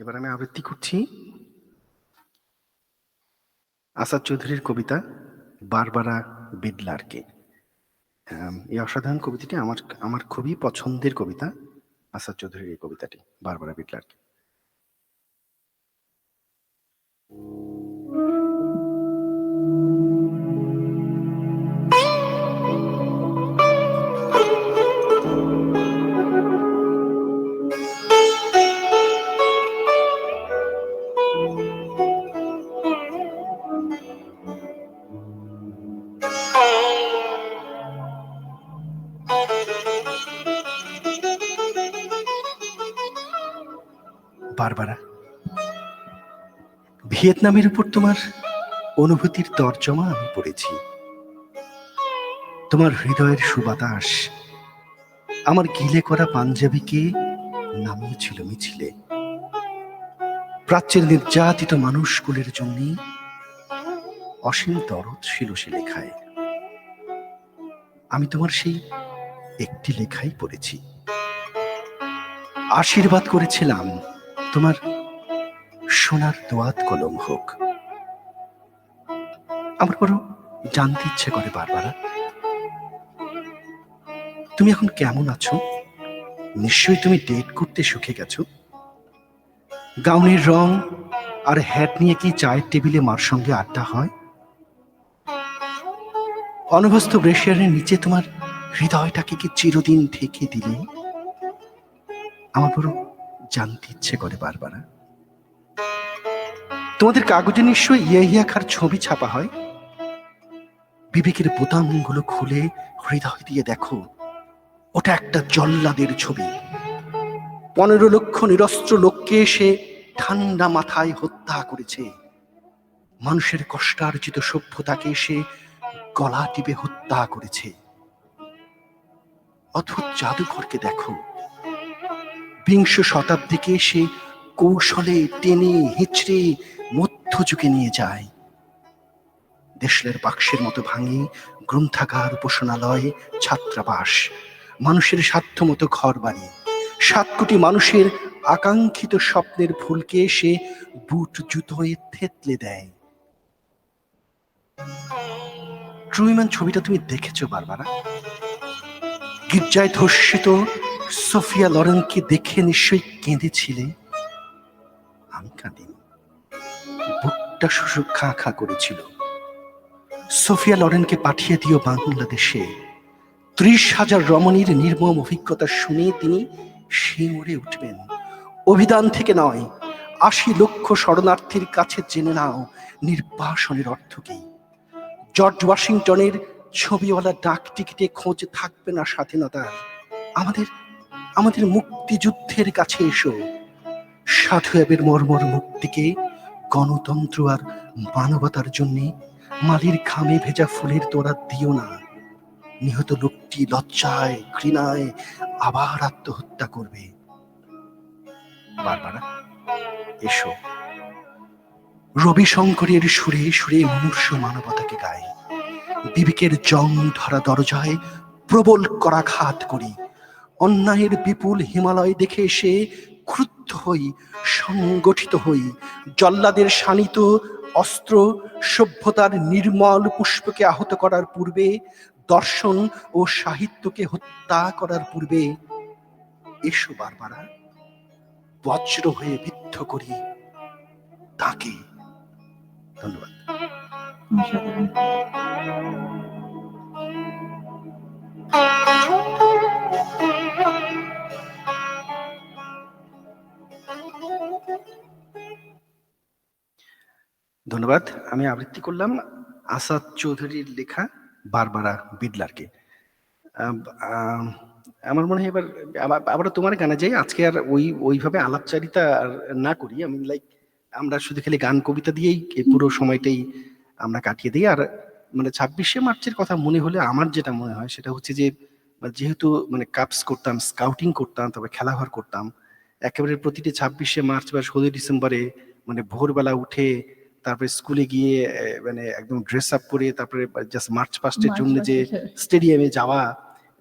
এবার আমি আবৃত্তি করছি আসাদ চৌধুরীর কবিতা বারবারা বিডলারকে। এই অসাধারণ কবিতাটি আমার আমার খুবই পছন্দের কবিতা। আসাদ চৌধুরীর এই কবিতাটি বারবারা বিডলারকে। বারবারা, ভিয়েতনামের উপর তোমার অনুভূতির তর্জমা আমি পড়েছি। তোমার হৃদয়ের সুবাতাস আমার গিলে করা পাঞ্জাবিকে নামিয়েছিল মিছিলে। প্রাচ্যের নির্যাতিত মানুষগুলির জন্য অসীম দরদ ছিল সে লেখায়। আমি তোমার সেই একটি লেখাই পড়েছি। আশীর্বাদ করেছিলাম তোমার সোনার দোয়াত কলম হোক। আমার বড় জানতে ইচ্ছে করে বারবারা, তুমি এখন কেমন আছো? নিশ্চয়ই তুমি ডেট করতে শিখে গেছো। গাউনের রং আর হ্যাট নিয়ে কি চায়ের টেবিলে মার সঙ্গে আড্ডা হয়? অনভ্যস্ত ব্রেশিয়ারের নিচে তোমার হৃদয়টাকে কি চিরদিন ঢেকে দিলে? আমার বড় জানতে ইচ্ছে করে বারবারা। তোমাদের কাগজে নিশ্চয়ই ইয়া খার ছবি ছাপা হয়। বিবেকের বোতামগুলো খুলে হৃদয় দিয়ে দেখো, ওটা একটা জল্লাদের ছবি। 15 লক্ষ নিরস্ত্র লোককে সে ঠান্ডা মাথায় হত্যা করেছে। মানুষের কষ্টার্জিত সভ্যতাকে সে গলা টিপে হত্যা করেছে। অদ্ভুত জাদুঘরকে দেখো, বিংশ শতাব্দীকে সে কৌশলে টেনে হিঁচড়ে মধ্যযুগে নিয়ে যায়। দেশলের বাক্সের মতো ভাঙে গ্রন্থাগার, উপাসনালয়, ছাত্রাবাস, মানুষের সাধ্য মতো ঘর বাড়ি। 7 কোটি মানুষের আকাঙ্ক্ষিত স্বপ্নের ফুলকে সে বুট জুতোয় থেতলে দেয়। ট্রুম্যান ছবিটা তুমি দেখেছো বারবারা? গির্জায় ধর্ষিত সোফিয়া লরেনকে দেখে নিশ্চয়ই কেঁদেছিলে। আমি কাঁদিনি, বুকটা শুশু খা খা করেছিল। সোফিয়া লরেনকে পাঠিয়ে দিও বাংলাদেশে। 30,000 রমণীর নির্মম অভিজ্ঞতা শুনে তিনি শিউরে উঠবেন। অভিধান থেকে নয়, 80 লক্ষ শরণার্থীর কাছে জেনে নাও নির্বাসনের অর্থ কি। জর্জ ওয়াশিংটনের ছবিওয়ালা ডাক টিকিটে খোঁজ থাকবে না স্বাধীনতার। আমাদের আমাদের মুক্তিযুদ্ধের কাছে এসো। সাধু অ্যাবের মর্মর মুক্তিকে গণতন্ত্র আর মানবতার জন্য মালির ঘামে ভেজা ফুলের তোড়া দিও না। নিহত লোকটি লজ্জায় ঘৃণায় আবার আত্মহত্যা করবে। বারবারা, এসো। রবি শঙ্করের সুরে সুরে মনুষ্য মানবতাকে গায়। বিবেকের জং ধরা দরজায় প্রবল করাঘাত করি। অন্যায়ের বিপুল হিমালয় দেখে এসে ক্রুদ্ধ হই, সংগঠিত হই। জল্লাদের শানিত অস্ত্র সভ্যতার নির্মল পুষ্পকে আহত করার পূর্বে, দর্শন ও সাহিত্যকে হত্যা করার পূর্বে এসো বারবারা, বজ্র হয়ে বিদ্ধ করি তাকে। ধন্যবাদ। ধন্যবাদ। আমি আবৃত্তি করলাম আসাদ চৌধুরীর লেখা বারবারা বিডলারকে। আমার মনে হয় এবার আবারও তোমার গানে যাই। আজকে আর ওইভাবে আলাপচারিতা আর না করি। আমি আমরা শুধু খালি গান কবিতা দিয়েই পুরো সময়টাই আমরা কাটিয়ে দিই। আর মানে 26শে মার্চের কথা মনে হলে আমার যেটা মনে হয় সেটা হচ্ছে যে, যেহেতু মানে কাপস করতাম, স্কাউটিং করতাম, তবে খেলাঘর করতাম, একেবারে প্রতিটি 26শে মার্চ বা 16 ডিসেম্বরে মানে ভোরবেলা উঠে তারপরে স্কুলে গিয়ে মানে একদম ড্রেস আপ করে তারপরে জাস্ট মার্চ পাস্টের জন্য যে স্টেডিয়ামে যাওয়া,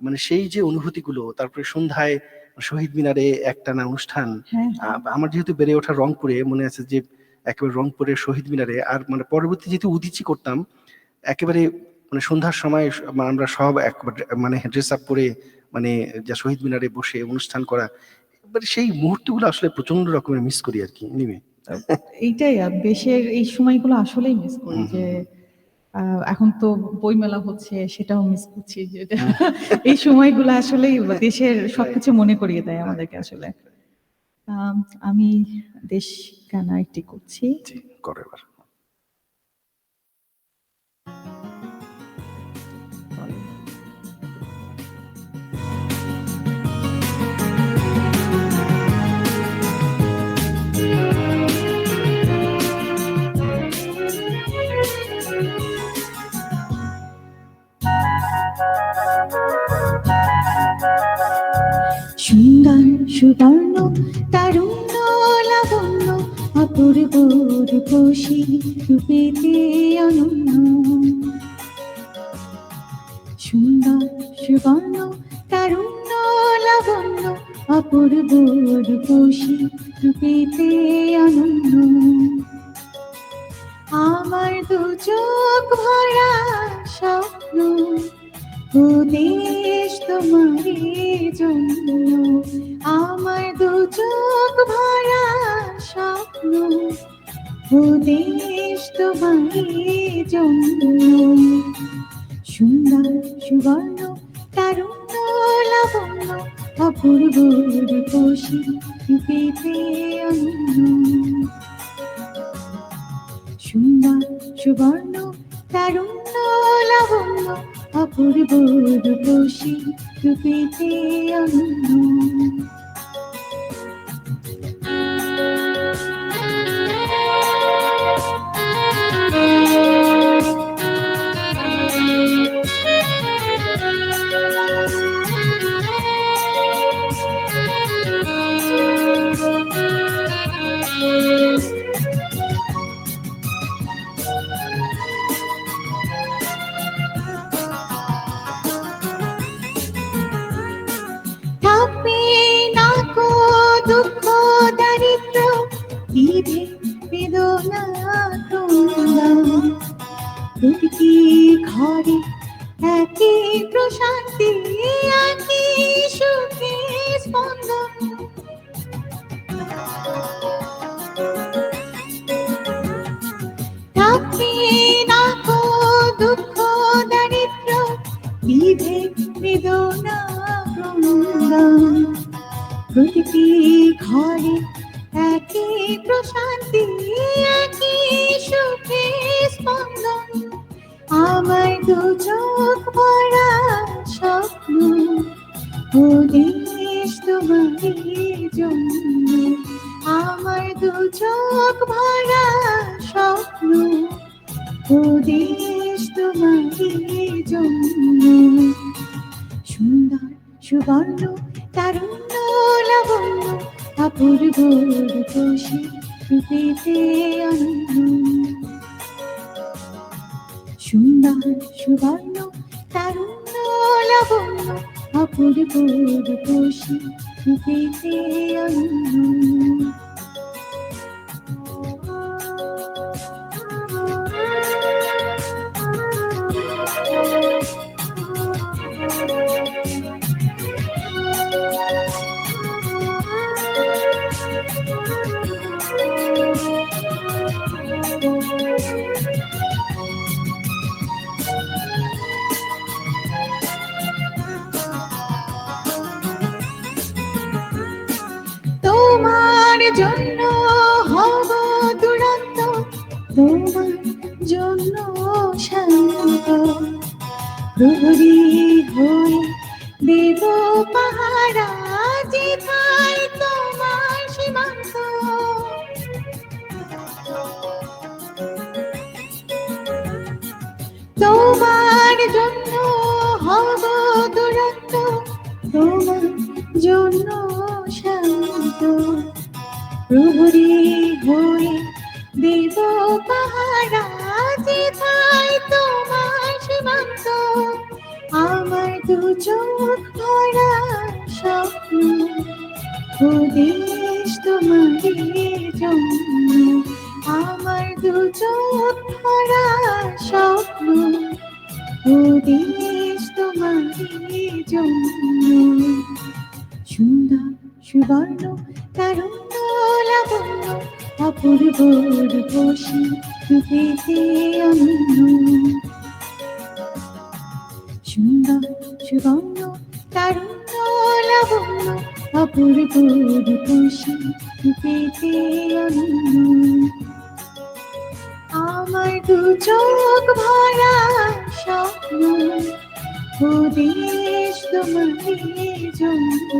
মানে সেই যে অনুভূতিগুলো, তারপরে সন্ধ্যায় শহীদ মিনারে একটানা অনুষ্ঠান। হ্যাঁ, আমার যেহেতু বেড়ে ওঠা রংপুরে, মনে আছে যে একেবারে রংপুরের শহীদ মিনারে, আর মানে পরবর্তী যেহেতু উদীচী করতাম, একেবারে মানে সন্ধ্যার সময় আমরা সব একবারে মানে ড্রেস আপ করে মানে যা শহীদ মিনারে বসে অনুষ্ঠান করা, এবার সেই মুহূর্তগুলো আসলে প্রচন্ড রকমের মিস করি আর কি নিমে। এইটাই দেশের এই সময়গুলো আসলেই মিস করি যে এখন তো বইমেলা হচ্ছে, সেটাও মিস করছি যে এই সময়গুলো আসলেই দেশের সবকিছু মনে করিয়ে দেয় আমাদেরকে আসলে। আমি দেশ গান একটি করছি। করো এবার। সুন্দর সুবর্ণ তারুণ্য লাবণ্য অপূর্ব রূপসী রূপেতে অনন্য। সুন্দর সুবর্ণ তারুণ্য লাবণ্য অপূর্ব রূপসী রূপেতে অনন্য। আমার দু চোখ ভরা স্বপ্ন, ও দেশ তোমারই জন্য। আমার দু চোখ ভরা স্বপ্ন, ও দেশ তোমারই জন্য। সুন্দর সুবর্ণ তারুণ্য লাবণ্য অপূর্ব রূপসী রূপেতে অনন্য। সুন্দর সুবর্ণ তারুণ্য লাবণ্য অপূর্ব রূপসী রূপেতে অনন্য। দুঃখ দারিদ্র বিধে বেদনা প্রতিটি ঘরে একই প্রশান্তি একই সুখে স্পন্দন। থাকবে না কো দুঃখ দারিদ্র বিধে বেদনা ক্রন্দন। প্রতিটি ঘরে একই প্রশান্তি একই সুখে স্পন্দন। আমার দু চোখ ভরা স্বপ্ন, ও দেশ তোমারই জন্য। আমার দু চোখ ভরা স্বপ্ন, ও দেশ তোমারই জন্য। সুন্দর সুবর্ণ তারুণ্য লাবণ্য অপূর্ব রূপসী রূপেতে অনন্য। সুন্দর সুবর্ণ তারুণ্য লাবণ্য অপূর্ব রূপসী রূপেতে অনন্য। তোমার জন্য হব দুরন্ত, তোমার জন্য শান্ত। প্রহরী হয়ে দেব পাহারা যেথায় তোমার সীমান্ত। তোমার জন্য হব দুরন্ত, তোমার জন্য শান্ত। প্রহরী হয়ে দেব পাহারা যেথায় তোমার সীমান্ত। আমার দু চোখ ভরা স্বপ্ন, ও দেশ তোমারই জন্য, আমার দু চোখ ভরা স্বপ্ন, ও দেশ তোমারই জন্য। সুন্দর সুবর্ণ তারুণ্য লাবণ্য, অপূর্ব রূপসী রূপেতে অনন্য। সুন্দর সুবর্ণ তারুণ্য লাবণ্য, অপূর্ব রূপসী রূপেতে অনন্য। আমার দু চোখ ভরা স্বপ্ন, ও দেশ তোমারই জন্য,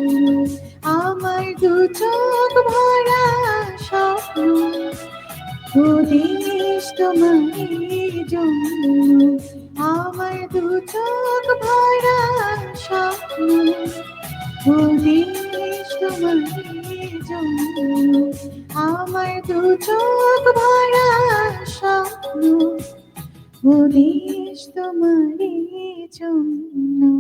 আমার দু চোখ ভরা স্বপ্ন, ও দেশ তোমারই জন্য, আমার দু চোখ ভরা স্বপ্ন, ও দেশ তোমারই জন্য, আমার দু চোখ ভরা স্বপ্ন, ও দেশ তোমারই জন্য।